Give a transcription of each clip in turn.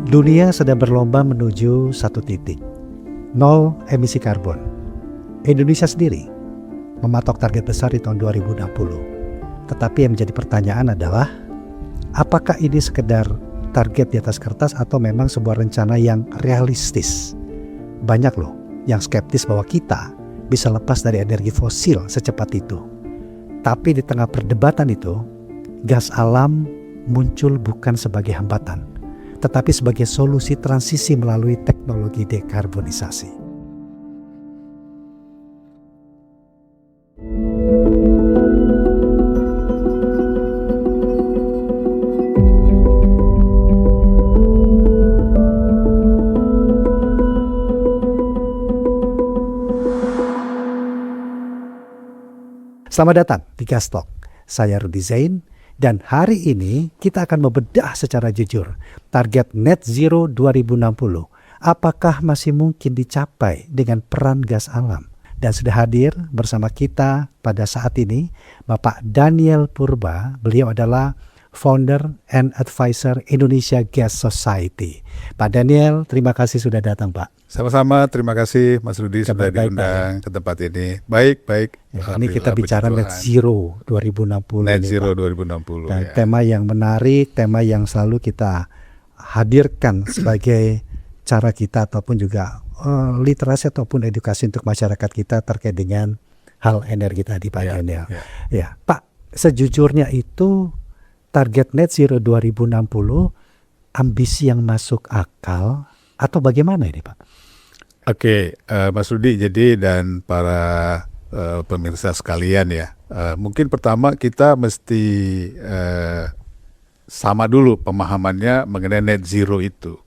Dunia sedang berlomba menuju satu titik, nol emisi karbon. Indonesia sendiri mematok target besar di tahun 2060. Tetapi yang menjadi pertanyaan adalah, apakah ini sekedar target di atas kertas atau memang sebuah rencana yang realistis? Banyak loh yang skeptis bahwa kita bisa lepas dari energi fosil secepat itu. Tapi di tengah perdebatan itu, gas alam muncul bukan sebagai hambatan, tetapi sebagai solusi transisi melalui teknologi dekarbonisasi. Selamat datang di Gas Talk. Saya Rudy Zain. Dan hari ini kita akan membedah secara jujur target net zero 2060. Apakah masih mungkin dicapai dengan peran gas alam? Dan sudah hadir bersama kita pada saat ini Bapak Daniel Purba. Beliau adalah Founder and Advisor Indonesia Gas Society. Pak Daniel, terima kasih sudah datang, Pak. Sama-sama, terima kasih Mas Rudy sudah diundang ke tempat ini. Baik. Ya, ini kita bicara net zero 2060. Net zero 2060. Dan tema yang menarik, tema yang selalu kita hadirkan sebagai cara kita ataupun juga literasi ataupun edukasi untuk masyarakat kita terkait dengan hal energi tadi, Pak Daniel. Ya, Pak, sejujurnya itu target net zero 2060 ambisi yang masuk akal atau bagaimana ini, Pak? Oke, Mas Rudy, jadi dan para pemirsa sekalian ya, mungkin pertama kita mesti sama dulu pemahamannya mengenai net zero itu.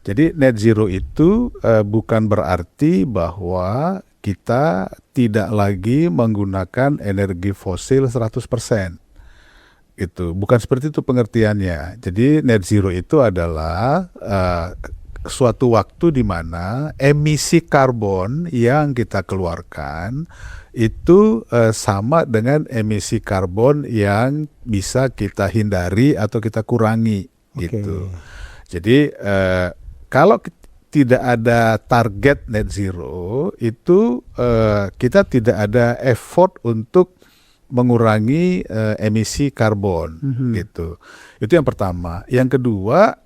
Jadi net zero itu bukan berarti bahwa kita tidak lagi menggunakan energi fosil 100%. Itu bukan seperti itu pengertiannya. Jadi net zero itu adalah suatu waktu di mana emisi karbon yang kita keluarkan itu sama dengan emisi karbon yang bisa kita hindari atau kita kurangi gitu. Jadi kalau tidak ada target net zero itu kita tidak ada effort untuk mengurangi emisi karbon gitu. Itu yang pertama. Yang kedua,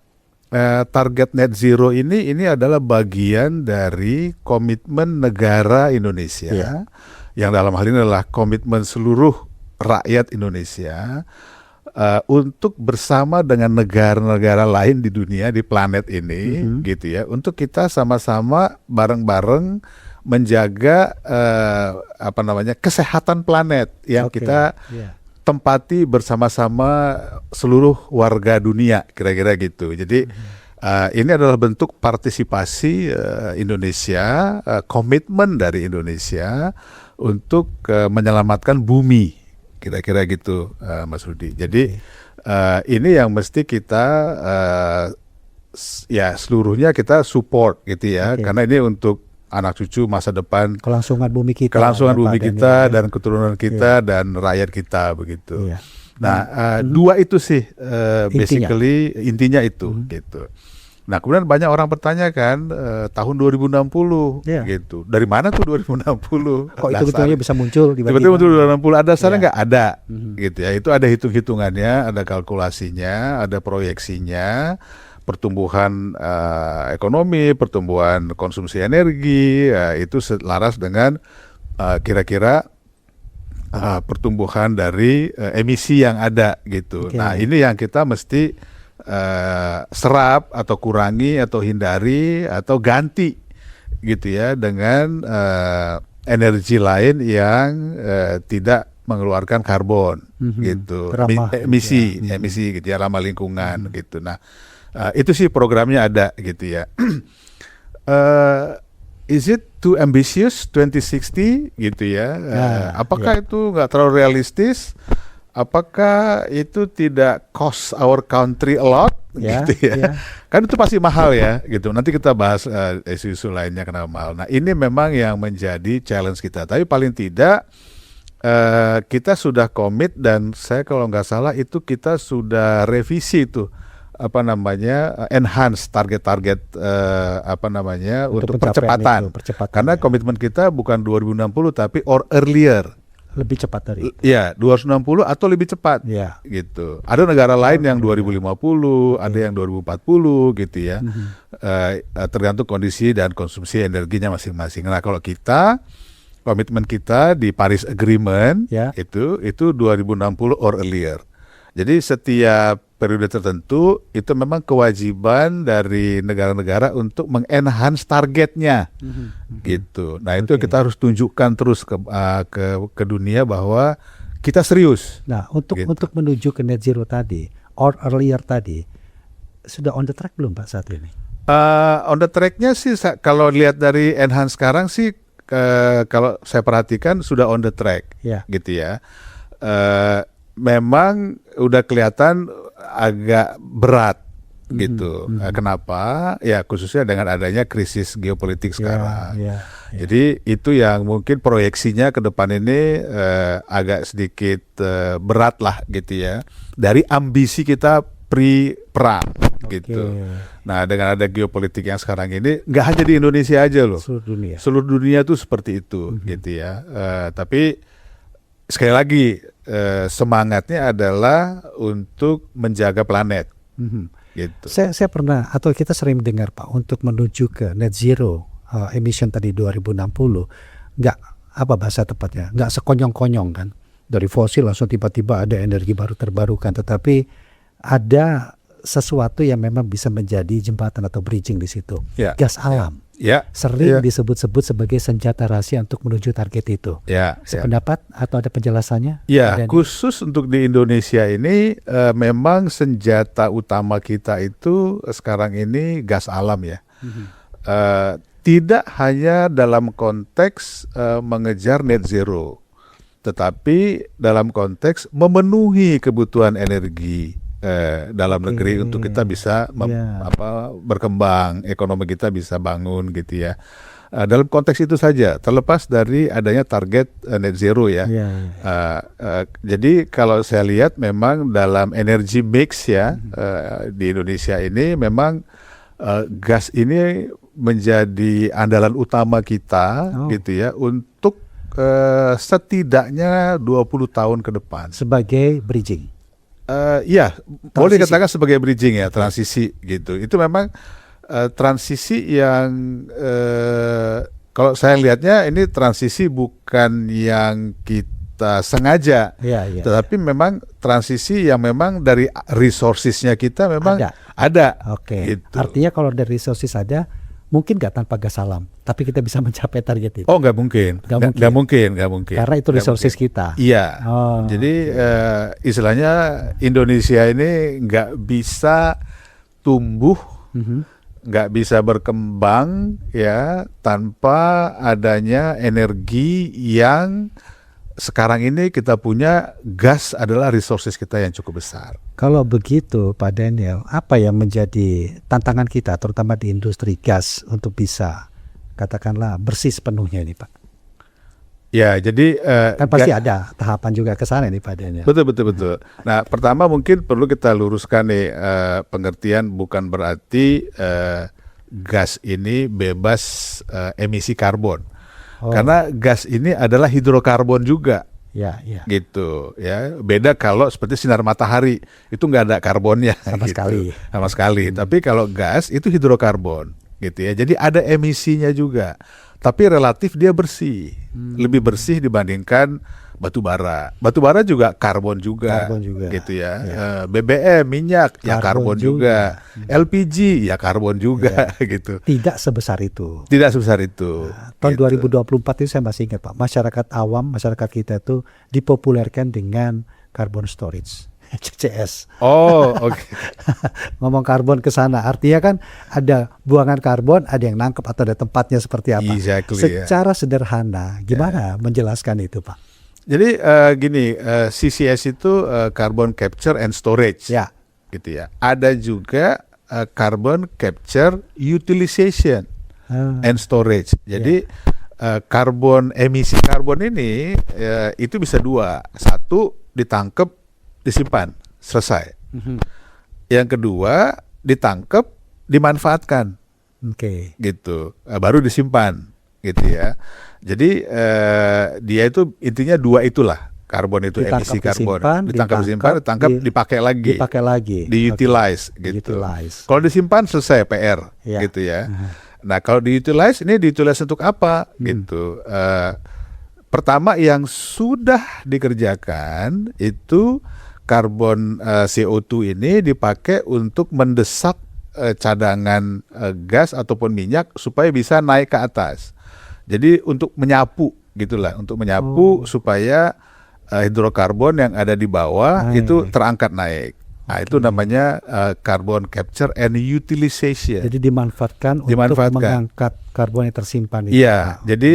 target net zero ini adalah bagian dari komitmen negara Indonesia, yang dalam hal ini adalah komitmen seluruh rakyat Indonesia untuk bersama dengan negara-negara lain di dunia, di planet ini, gitu ya, untuk kita sama-sama bareng-bareng menjaga kesehatan planet yang kita tempati bersama-sama seluruh warga dunia, kira-kira gitu. Jadi ini adalah bentuk partisipasi Indonesia, komitmen dari Indonesia untuk menyelamatkan bumi, kira-kira gitu, Mas Rudy. Jadi ini yang mesti kita seluruhnya kita support gitu ya, karena ini untuk anak cucu masa depan, kelangsungan bumi kita, dan keturunan kita dan rakyat kita begitu. Nah, dua itu sih basically intinya itu gitu. Nah, kemudian banyak orang bertanya kan tahun 2060 gitu. Dari mana tuh 2060? Kok itu betulnya bisa muncul tiba-tiba 2060? Ada dasarnya nggak ada gitu ya. Itu ada hitung-hitungannya, ada kalkulasinya, ada proyeksinya. Pertumbuhan ekonomi, pertumbuhan konsumsi energi, itu selaras dengan kira-kira pertumbuhan dari emisi yang ada gitu. Nah, ini yang kita mesti serap atau kurangi atau hindari atau ganti gitu ya dengan energi lain yang tidak mengeluarkan karbon gitu, emisi gitu ya, ramah lingkungan gitu. Nah, itu sih programnya ada gitu ya. Is it too ambitious 2060 gitu ya? Apakah itu nggak terlalu realistis? Apakah itu tidak cost our country a lot? Gitu ya. Kan itu pasti mahal ya gitu. Nanti kita bahas isu-isu lainnya kenapa mahal. Nah, ini memang yang menjadi challenge kita. Tapi paling tidak kita sudah komit, dan saya kalau nggak salah itu kita sudah revisi tuh enhance target-target untuk pencapaian percepatan. percepatan. Karena komitmen kita bukan 2060 tapi or earlier. Lebih cepat dari itu. Ya, 260 atau lebih cepat. Ya. Gitu. Ada negara lain yang 2050, ada yang 2040 gitu ya. Tergantung kondisi dan konsumsi energinya masing-masing. Nah, kalau kita komitmen kita di Paris Agreement itu 2060 or earlier. Jadi setiap periode tertentu itu memang kewajiban dari negara-negara untuk mengenhance targetnya, gitu. Nah itu kita harus tunjukkan terus ke dunia bahwa kita serius. Nah untuk menuju ke net zero tadi, or earlier tadi, sudah on the track belum Pak saat ini? On the tracknya sih kalau lihat dari enhance sekarang sih kalau saya perhatikan sudah on the track, gitu ya. Memang udah kelihatan agak berat gitu. Kenapa? Ya khususnya dengan adanya krisis geopolitik sekarang. Jadi itu yang mungkin proyeksinya ke depan ini agak sedikit berat lah gitu ya. Dari ambisi kita perang gitu. Nah dengan ada geopolitik yang sekarang ini nggak hanya di Indonesia aja loh. Seluruh dunia tuh seperti itu gitu ya. Tapi sekali lagi semangatnya adalah untuk menjaga planet. Gitu. Saya pernah atau kita sering mendengar Pak untuk menuju ke net zero emission tadi 2060 nggak apa bahasa tepatnya nggak sekonyong-konyong kan dari fosil langsung tiba-tiba ada energi baru terbarukan, tetapi ada sesuatu yang memang bisa menjadi jembatan atau bridging di situ. Gas alam. Sering disebut-sebut sebagai senjata rahasia untuk menuju target itu. Sependapat atau ada penjelasannya? Khusus untuk di Indonesia ini memang senjata utama kita itu sekarang ini gas alam ya. Tidak hanya dalam konteks mengejar net zero, tetapi dalam konteks memenuhi kebutuhan energi dalam negeri untuk kita bisa berkembang, ekonomi kita bisa bangun gitu ya. Dalam konteks itu saja, terlepas dari adanya target net zero ya. Jadi kalau saya lihat memang dalam energy mix ya di Indonesia ini memang gas ini menjadi andalan utama kita gitu ya untuk setidaknya 20 tahun ke depan. Sebagai bridging. Boleh dikatakan sebagai bridging ya, transisi gitu. Itu memang transisi yang kalau saya lihatnya ini transisi bukan yang kita sengaja, tetapi memang transisi yang memang dari resourcesnya kita memang ada. Gitu. Artinya kalau dari resources ada, mungkin nggak tanpa gas alam, tapi kita bisa mencapai target itu. Oh nggak mungkin. Karena itu resources kita. Jadi istilahnya Indonesia ini nggak bisa tumbuh, nggak bisa berkembang ya tanpa adanya energi yang sekarang ini kita punya. Gas adalah resources kita yang cukup besar. Kalau begitu Pak Daniel, apa yang menjadi tantangan kita terutama di industri gas untuk bisa katakanlah bersih sepenuhnya ini Pak? Ya jadi kan pasti ada tahapan juga ke sana nih Pak Daniel. Betul. Nah pertama mungkin perlu kita luruskan nih pengertian bukan berarti gas ini bebas emisi karbon. Karena gas ini adalah hidrokarbon juga. Gitu ya. Beda kalau seperti sinar matahari itu nggak ada karbonnya sama sekali. Tapi kalau gas itu hidrokarbon gitu ya. Jadi ada emisinya juga. Tapi relatif dia bersih. Lebih bersih dibandingkan batu bara. Batu bara juga karbon juga gitu ya. BBM, minyak ya karbon juga. LPG ya karbon juga gitu. Tidak sebesar itu. Tahun 2024 itu saya masih ingat Pak, masyarakat kita itu dipopulerkan dengan carbon storage. CCS. Ngomong karbon ke sana, artinya kan ada buangan karbon, ada yang nangkep atau ada tempatnya seperti apa. Secara sederhana, gimana menjelaskan itu Pak? Jadi gini, CCS itu carbon capture and storage, gitu ya. Ada juga carbon capture utilization and storage. Jadi emisi karbon ini itu bisa dua, satu ditangkap, disimpan, selesai. Yang kedua, ditangkap, dimanfaatkan, Oke. gitu. Baru disimpan, gitu ya. Jadi dia itu intinya dua itulah. Karbon itu emisi karbon. Ditangkap, dipakai lagi. Dipakai lagi. Diutilize, gitu. Utilize. Kalau disimpan selesai PR, gitu ya. Nah, kalau diutilize, ini diutilize untuk apa, gitu. Pertama yang sudah dikerjakan itu karbon CO2 ini dipakai untuk mendesak cadangan gas ataupun minyak supaya bisa naik ke atas. Jadi untuk menyapu, gitulah, untuk menyapu supaya hidrokarbon yang ada di bawah itu terangkat naik. Nah, itu namanya carbon capture and utilization. Jadi dimanfaatkan untuk mengangkat karbon yang tersimpan itu. Iya, jadi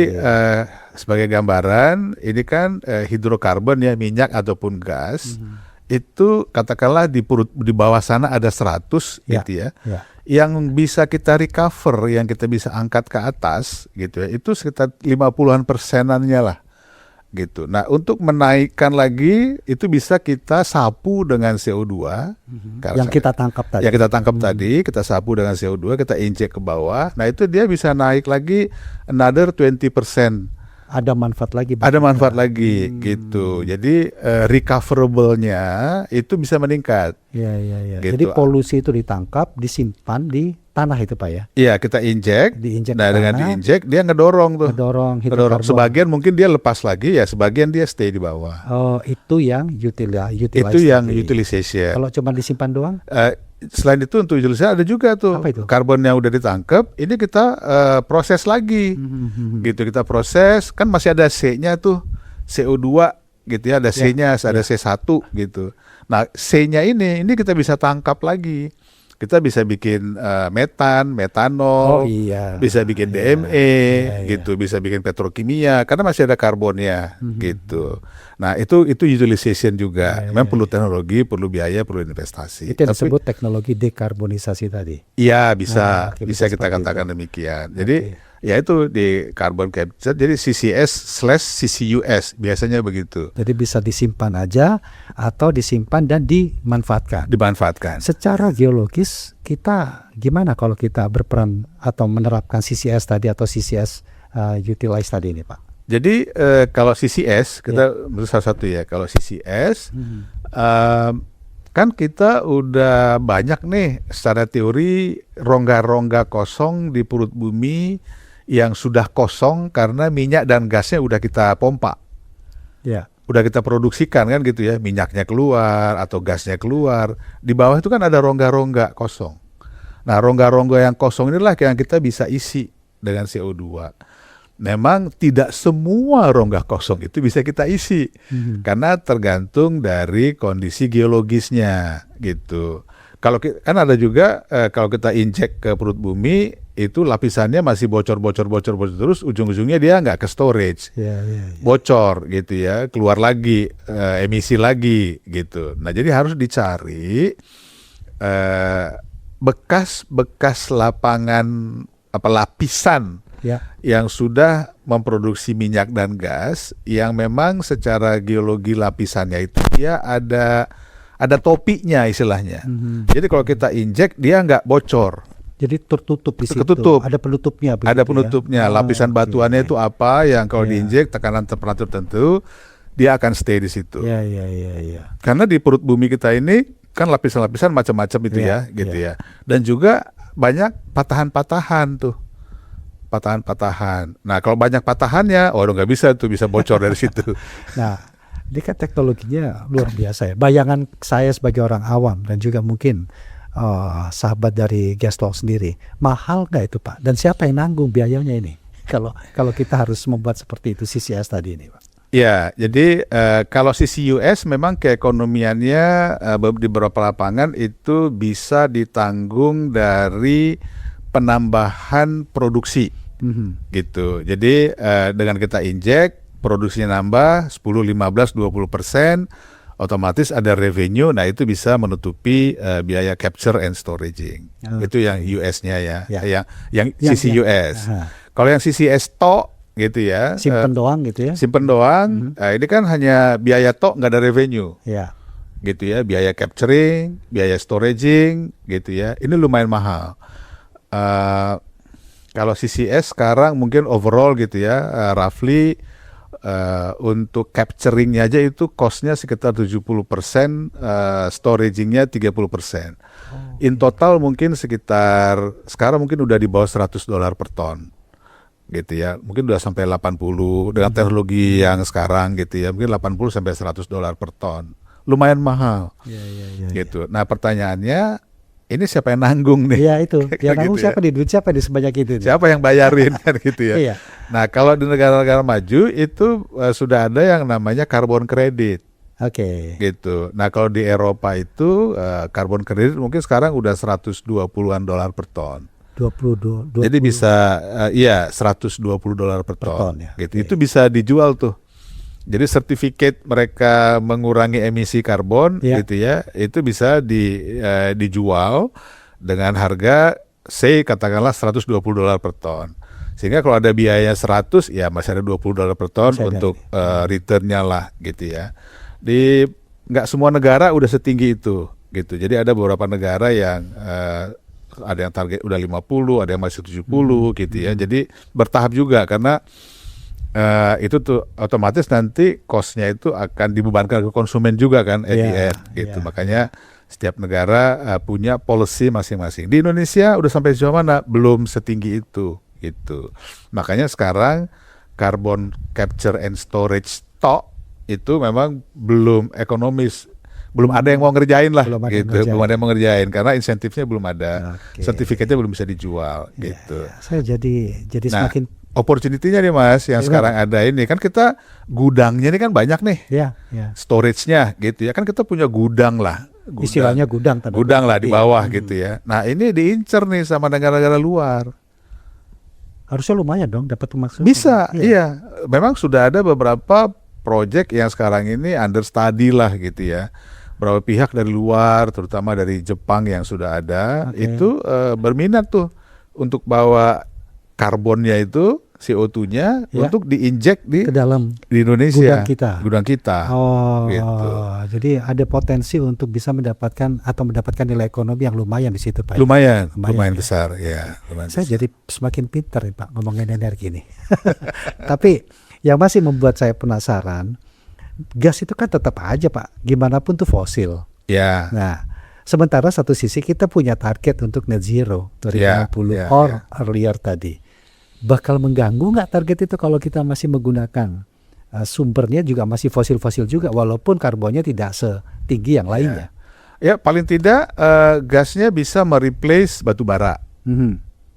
sebagai gambaran, ini kan hidrokarbon ya, minyak ataupun gas, itu katakanlah di bawah sana ada 100 gitu ya. Yang bisa kita recover, yang kita bisa angkat ke atas gitu ya, itu sekitar 50%-annya lah. Gitu. Nah, untuk menaikkan lagi itu bisa kita sapu dengan CO2 yang kita tangkap tadi. Yang kita tangkap tadi, kita sapu dengan CO2, kita injek ke bawah. Nah, itu dia bisa naik lagi another 20%. Ada manfaat lagi. Ada manfaat lagi gitu. Jadi recoverable-nya itu bisa meningkat. Iya. Gitu. Jadi polusi itu ditangkap, disimpan di tanah itu Pak ya? Iya, kita injek. Nah, dengan diinjek dia ngedorong tuh. Ngedorong. Sebagian mungkin dia lepas lagi ya, sebagian dia stay di bawah. Oh, itu yang utilize. Itu yang utilization. Kalau cuma disimpan doang? Selain itu untuk utilization ada juga tuh karbon yang udah ditangkap, ini kita proses lagi, gitu, kita proses, kan masih ada C-nya tuh, CO2 gitu ya, ada C-nya, ada C1 gitu. Nah, C-nya ini kita bisa tangkap lagi. Kita bisa bikin metanol, bisa bikin DME, gitu, bisa bikin petrokimia, karena masih ada karbonnya, gitu. Nah itu utilization juga. Memang perlu teknologi, perlu biaya, perlu investasi. Itu yang disebut teknologi dekarbonisasi tadi. Iya, bisa kita katakan demikian. Jadi ya itu di carbon capture, jadi CCS/CCUS biasanya begitu. Jadi bisa disimpan aja atau disimpan dan dimanfaatkan. Secara geologis kita gimana kalau kita berperan atau menerapkan CCS tadi atau CCS utilize tadi ini Pak? Jadi kalau CCS kita menurut salah satu ya, kalau CCS kan kita udah banyak nih secara teori rongga-rongga kosong di perut bumi yang sudah kosong karena minyak dan gasnya udah kita pompa. Udah kita produksikan kan gitu ya, minyaknya keluar atau gasnya keluar. Di bawah itu kan ada rongga-rongga kosong. Nah, rongga-rongga yang kosong inilah yang kita bisa isi dengan CO2. Memang tidak semua rongga kosong itu bisa kita isi karena tergantung dari kondisi geologisnya gitu. Kalau kan ada juga kalau kita injek ke perut bumi itu lapisannya masih bocor terus, ujung-ujungnya dia nggak ke storage, bocor gitu ya, keluar lagi emisi lagi gitu. Nah, jadi harus dicari bekas lapangan lapisan yang sudah memproduksi minyak dan gas yang memang secara geologi lapisannya itu dia ada topinya istilahnya. Jadi kalau kita injek dia nggak bocor. Jadi tertutup di situ. Ada penutupnya. Ada penutupnya. Lapisan batuannya itu apa yang kalau diinjek tekanan temperatur tertentu dia akan stay di situ. Karena di perut bumi kita ini kan lapisan-lapisan macam-macam itu gitu ya. Dan juga banyak patahan-patahan tuh. Nah, kalau banyak patahannya, nggak bisa bocor dari situ. Nah, ini kan teknologinya luar biasa ya. Bayangan saya sebagai orang awam dan juga mungkin sahabat dari Gas Talk sendiri, mahal nggak itu Pak? Dan siapa yang nanggung biayanya ini? Kalau kita harus membuat seperti itu CCS tadi ini Pak. Ya, jadi kalau CCUS memang keekonomiannya di beberapa lapangan itu bisa ditanggung dari penambahan produksi gitu. Jadi dengan kita injek produksinya nambah 10, 15, 20%, otomatis ada revenue. Nah, itu bisa menutupi biaya capture and storaging. Itu yang US-nya ya. Yang CCUS. Kalau yang CCS gitu ya, simpen doang gitu ya. Simpen doang. Ini kan hanya biaya nggak ada revenue. gitu ya, biaya capturing, biaya storaging, gitu ya, ini lumayan mahal. Kalau CCS sekarang mungkin overall gitu ya, roughly untuk capturingnya aja itu costnya sekitar 70%, storagingnya 30%. In total mungkin sekitar, sekarang mungkin udah di bawah $100 per ton. Gitu ya, mungkin udah sampai 80 dengan teknologi yang sekarang gitu ya, mungkin 80 sampai $100 per ton, lumayan mahal. Gitu. Nah pertanyaannya, ini siapa yang nanggung nih? Iya itu, yang nanggung Gitu siapa nih, duit siapa di sebanyak itu? Siapa yang bayarin kan gitu ya? Iya. Nah kalau di negara-negara maju itu sudah ada yang namanya carbon credit. Oke. Gitu. Nah kalau di Eropa itu carbon credit mungkin sekarang udah $120-an per ton. 20. Jadi bisa iya $120 per ton, ya. gitu. Itu bisa dijual tuh. Jadi sertifikat mereka mengurangi emisi karbon gitu ya, itu bisa dijual dengan harga katakanlah $120 per ton. Sehingga kalau ada biaya 100 ya masih ada $20 per ton Masih untuk returnnya lah gitu ya. Nggak semua negara udah setinggi itu gitu. Jadi ada beberapa negara yang ada yang target udah 50, ada yang masih 70 gitu ya. Jadi bertahap juga karena itu tuh otomatis nanti cost-nya itu akan dibebankan ke konsumen juga kan at the end gitu. Makanya setiap negara punya policy masing-masing. Di Indonesia udah sampai sejauh mana? Belum setinggi itu gitu. Makanya sekarang carbon capture and storage itu memang belum ekonomis. Belum ada yang mau ngerjain lah belum ada yang mau ngerjain karena insentifnya belum ada, sertifikatnya belum bisa dijual gitu. Saya jadi semakin opportunity-nya nih Mas yang sekarang ada ini kan kita gudangnya ini kan banyak nih, storage-nya gitu ya, kan kita punya gudang lah, istilahnya gudang lah di bawah gitu ya. Nah ini diincer nih sama negara-negara luar. Harusnya lumayan dong dapat pemasukan. Bisa, iya. Memang sudah ada beberapa project yang sekarang ini under study lah gitu ya. Beberapa pihak dari luar, terutama dari Jepang yang sudah ada, itu berminat tuh untuk bawa karbonnya itu, CO2-nya untuk diinjek ke dalam di Indonesia, gudang kita. Oh, gitu. Jadi ada potensi untuk bisa mendapatkan nilai ekonomi yang lumayan di situ Pak. Lumayan besar ya. Saya jadi semakin pintar nih Pak ngomongin energi nih. Tapi yang masih membuat saya penasaran, gas itu kan tetap aja Pak, gimana pun tuh fosil. Ya. Nah, sementara satu sisi kita punya target untuk net zero 2050 earlier tadi. Bakal mengganggu nggak target itu kalau kita masih menggunakan sumbernya juga masih fosil-fosil juga, walaupun karbonnya tidak setinggi yang lainnya? Ya paling tidak gasnya bisa mereplace batu bara.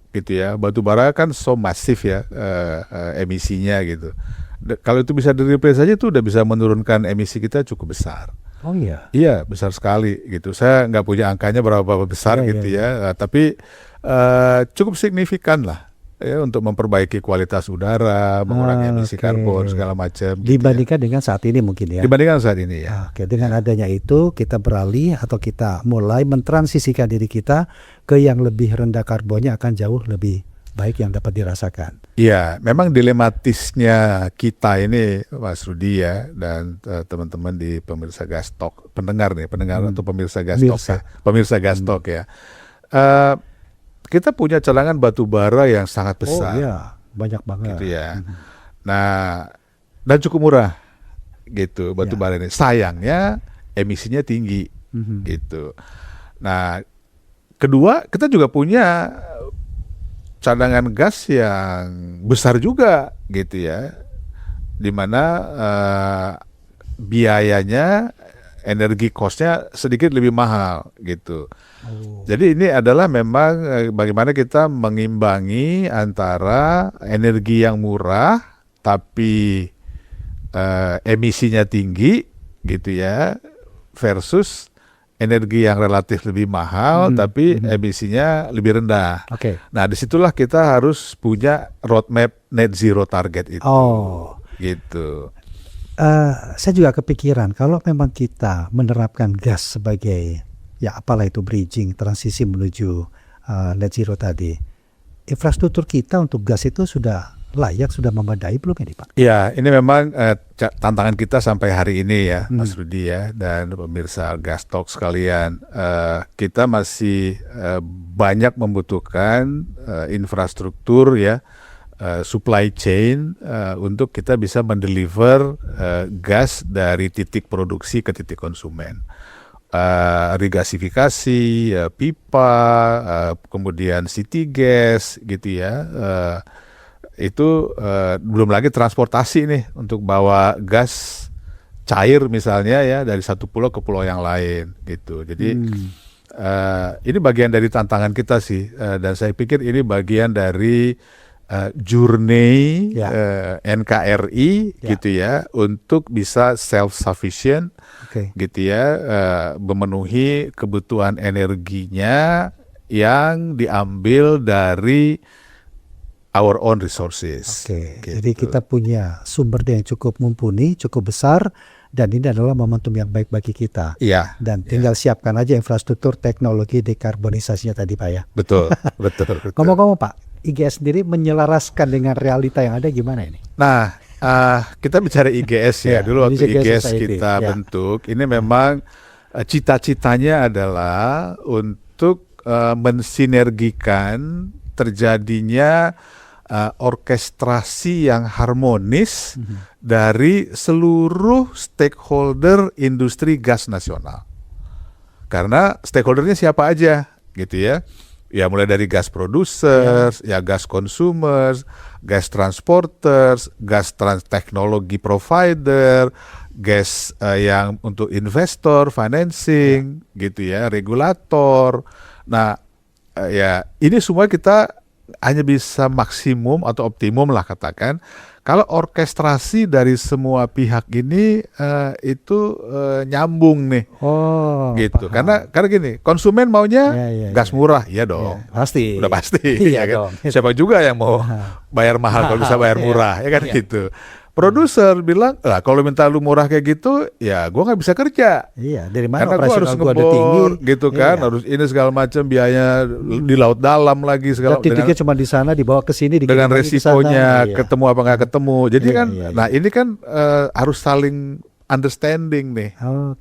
Gitu ya, batu bara kan so masif ya emisinya gitu. Kalau itu bisa di-replace saja itu udah bisa menurunkan emisi kita cukup besar. Oh iya? Iya besar sekali gitu. Saya nggak punya angkanya berapa besar ya. Tapi cukup signifikan lah ya untuk memperbaiki kualitas udara, mengurangi emisi karbon segala macam. Dibandingkan dengan saat ini mungkin ya? Dibandingkan saat ini ya. Dengan adanya itu kita beralih atau kita mulai mentransisikan diri kita ke yang lebih rendah karbonnya akan jauh lebih baik yang dapat dirasakan. Iya, memang dilematisnya kita ini Mas Rudi ya dan teman-teman di pemirsa Gas Talk, pendengar atau pemirsa Gas Talk ya. Pemirsa Gas Talk ya. Kita punya cadangan batu bara yang sangat besar. Oh iya, banyak banget. Gitu ya. Nah, dan cukup murah gitu batu bara ini. Sayangnya emisinya tinggi gitu. Nah, kedua kita juga punya cadangan gas yang besar juga gitu ya, dimana biayanya, energi cost-nya sedikit lebih mahal gitu. Jadi ini adalah memang bagaimana kita mengimbangi antara energi yang murah tapi emisinya tinggi gitu ya, versus energi yang relatif lebih mahal tapi emisinya lebih rendah. Nah disitulah kita harus punya roadmap net zero target itu. Gitu. Saya juga kepikiran kalau memang kita menerapkan gas sebagai apalah itu bridging transisi menuju net zero tadi, infrastruktur kita untuk gas itu sudah layak, sudah memadai belum ini Pak? Ya, ini memang tantangan kita sampai hari ini ya, Mas Rudi ya, dan pemirsa Gas Talk sekalian. Kita masih banyak membutuhkan infrastruktur ya, supply chain untuk kita bisa mendeliver gas dari titik produksi ke titik konsumen. Regasifikasi, pipa, kemudian city gas gitu ya. Itu belum lagi transportasi nih untuk bawa gas cair misalnya ya dari satu pulau ke pulau yang lain gitu. Jadi ini bagian dari tantangan kita sih, dan saya pikir ini bagian dari journey NKRI gitu ya, untuk bisa self-sufficient gitu ya, memenuhi kebutuhan energinya yang diambil dari our own resources. Gitu. Jadi kita punya sumber daya yang cukup mumpuni, cukup besar, dan ini adalah momentum yang baik bagi kita. Iya. Dan tinggal siapkan aja infrastruktur teknologi dekarbonisasinya tadi Pak ya. Betul, betul. Ngomong-ngomong Pak, IGS sendiri menyelaraskan dengan realita yang ada gimana ini? Nah, kita bicara IGS ya. Dulu waktu IGS kita bentuk, ini memang cita-citanya adalah untuk mensinergikan terjadinya orkestrasi yang harmonis dari seluruh stakeholder industri gas nasional. Karena stakeholdernya siapa aja gitu ya. Ya mulai dari gas producers, ya gas consumers, gas transporters, gas teknologi provider, gas yang untuk investor, financing gitu ya, regulator. Nah, ya ini semua kita hanya bisa maksimum atau optimum lah katakan kalau orkestrasi dari semua pihak ini itu nyambung nih. Gitu. Karena gini, konsumen maunya gas murah, iya dong. Pasti. Udah pasti. Iya ya kan? dong. Siapa juga yang mau bayar mahal kalau bisa bayar murah, ya kan gitu. Produser bilang, kalau minta lu murah kayak gitu, ya gue nggak bisa kerja. Iya, dari mana karena gue harus ngebor, gitu kan, harus ini segala macam, biaya di laut dalam lagi segala. Titiknya cuma di sana, dibawa ke sini, dengan resikonya ketemu apa nggak ketemu. Jadi nah ini kan harus saling understanding nih,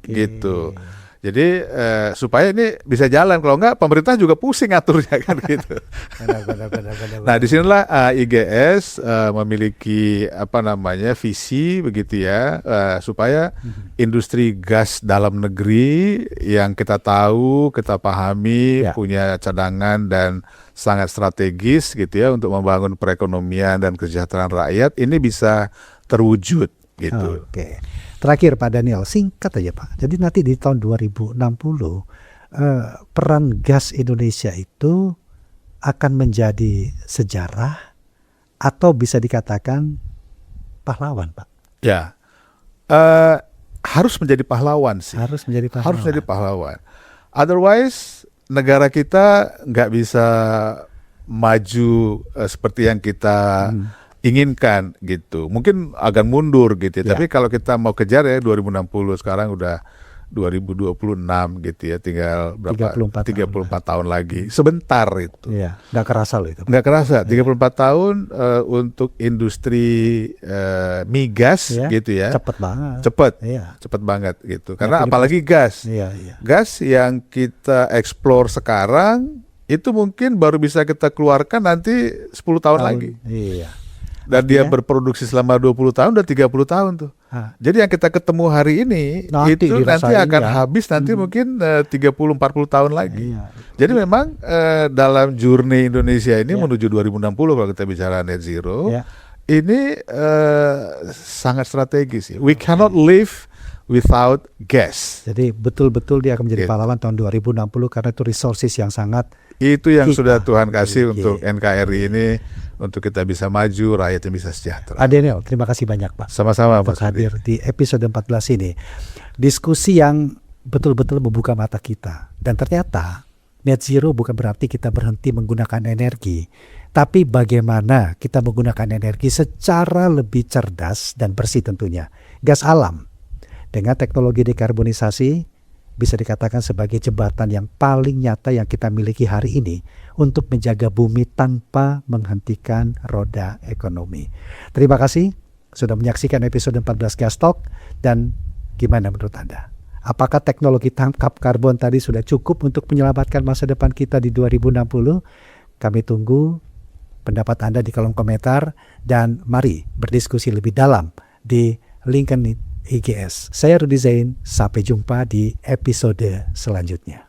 gitu. Jadi supaya ini bisa jalan, kalau enggak pemerintah juga pusing ngaturnya kan gitu. Benar. Nah disinilah IGS memiliki visi begitu ya, supaya industri gas dalam negeri yang kita tahu, kita pahami, punya cadangan dan sangat strategis gitu ya untuk membangun perekonomian dan kesejahteraan rakyat ini bisa terwujud gitu. Terakhir Pak Daniel, singkat aja Pak. Jadi nanti di tahun 2060 peran gas Indonesia itu akan menjadi sejarah atau bisa dikatakan pahlawan Pak? Ya, harus menjadi pahlawan sih. Harus menjadi pahlawan. Otherwise negara kita nggak bisa maju seperti yang kita inginkan gitu. Mungkin akan mundur gitu ya. Tapi kalau kita mau kejar ya 2060, sekarang udah 2026 gitu ya, tinggal berapa? 34 tahun lagi. Sebentar itu. Iya, nggak kerasa loh itu. Nggak kerasa. 34 tahun untuk industri migas gitu ya. Cepet banget. Cepet banget gitu. Karena apalagi gas. Gas yang kita explore sekarang itu mungkin baru bisa kita keluarkan nanti 10 tahun lagi. Iya. Dan dia berproduksi selama 20 tahun dan 30 tahun tuh. Jadi yang kita ketemu hari ini nanti akan habis nanti mungkin 30-40 tahun lagi. Jadi memang dalam journey Indonesia ini menuju 2060 kalau kita bicara net zero, ini sangat strategis. We cannot live without gas. Jadi betul-betul dia akan menjadi pahlawan tahun 2060 karena itu resources yang sangat itu yang sudah Tuhan kasih untuk NKRI ini, untuk kita bisa maju, rakyatnya bisa sejahtera. Daniel, terima kasih banyak Pak. Sama-sama untuk hadir di episode 14 ini. Diskusi yang betul-betul membuka mata kita. Dan ternyata net zero bukan berarti kita berhenti menggunakan energi, tapi bagaimana kita menggunakan energi secara lebih cerdas dan bersih tentunya. Gas alam dengan teknologi dekarbonisasi bisa dikatakan sebagai jembatan yang paling nyata yang kita miliki hari ini untuk menjaga bumi tanpa menghentikan roda ekonomi. Terima kasih sudah menyaksikan episode 14 Gas Talk, dan gimana menurut Anda? Apakah teknologi tangkap karbon tadi sudah cukup untuk menyelamatkan masa depan kita di 2060? Kami tunggu pendapat Anda di kolom komentar, dan mari berdiskusi lebih dalam di LinkedIn IGS. Saya Rudy Zain, sampai jumpa di episode selanjutnya.